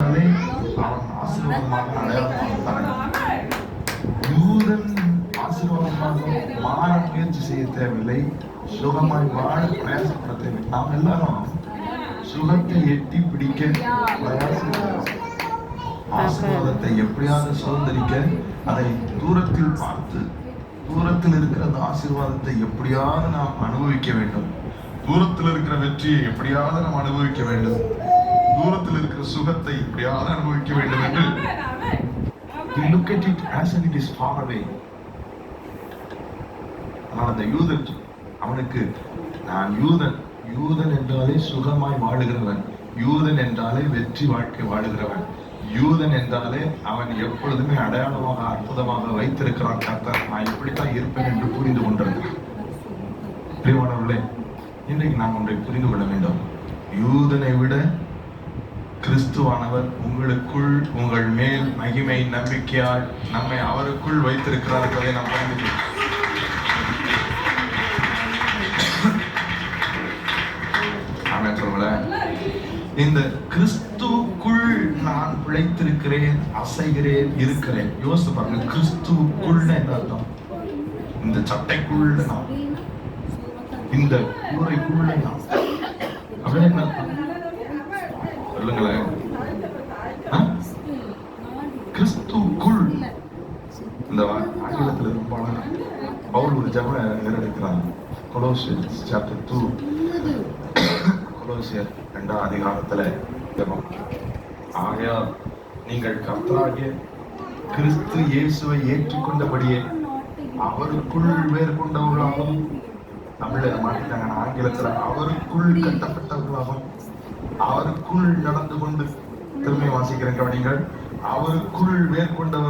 என்றாலே அவன் ஆசீர்வாதமாக அடையாளமாக. யூதன் ஆசீர்வாதமாக மாற முயற்சி செய்ய தேவையில்லை, சுகமாய் வாழ பிரயாசப்பட தேவை. நாம் எல்லாரும் சுகத்தை எட்டி பிடிக்க பிரயாசிக்கிறோம். ஆசீர்வாதத்தை எப்படியாவது சுதந்திரிக்க அதை தூரத்தில் பார்த்து, தூரத்தில் இருக்கிற அந்த ஆசீர்வாதத்தை எப்படியாவது நாம் அனுபவிக்க வேண்டும். தூரத்தில் இருக்கிற வெற்றியை எப்படியாவது நாம் அனுபவிக்க வேண்டும். தூரத்தில் இருக்கிற சுகத்தை எப்படியாவது அனுபவிக்க வேண்டும் என்று we look at it as if it is far away. ஆனால் அந்த யூதன், அவனுக்கு நான் யூதன் என்றாலே சுகமாய் வாழுகிறவன், யூதன் என்றாலே வெற்றி வாழ்க்கை வாழுகிறவன், யூதன் என்றாலே அவன் எப்பொழுதுமே அடையாளமாக அற்புதமாக வைத்திருக்கிறான் கர்த்தர், நான் இப்படித்தான் இருப்பேன் என்று புரிந்து கொண்டிருக்கிறான். பிரியமானவர்களே, இன்றைக்கு நாம் ஒன்றை புரிந்து கொள்ள வேண்டும். யூதனை விட கிறிஸ்துவானவர் உங்களுக்குள், உங்கள் மேல் மகிமை நம்பிக்கையால் நம்மை அவருக்குள் வைத்திருக்கிறார் என்பதை நாம் புரிந்துக்கிறோம். ஆமென் சொல்லுங்களேன். இந்த கிறிஸ்துவுக்குள் நான் பிழைத்திருக்கிறேன், அசைகிறேன், இருக்கிறேன். யோசித்து பாருங்க, கிறிஸ்துவுக்குள் என்ன அர்த்தம்? இந்த சட்டைக்குள்ள நான், இந்த கூரைக்குள்ள நான், அப்படின்னு என்ன அர்த்தம் சொல்லுங்களேன். கிறிஸ்துவுக்குள். இந்த ஆங்கிலத்தில் ரொம்ப பவுல் ஒரு ஜெபம் நிறைவேற்றுகிறார். கொலோசியர்ஸ் சாப்டர் 2, கொலோசியர் 2ஆம் அதிகாரத்துல ஜெபம். ஆகையால் நீங்கள் கர்த்தராகிய கிறிஸ்து இயேசுவை ஏற்றுக்கொண்டபடியே அவருக்குள் வேர் கொண்டவர்களாகவும், தமிழ்ல மாட்டிட்டாங்க, ஆங்கிலத்துல அவருக்குள் கட்டப்பட்டவர்களாகவும், அவருக்குள் நடந்து கொண்டு, திரும்பி வாசிக்கிறேன் கவனிங்கள், அவருக்குள் வேர் கொண்டவர்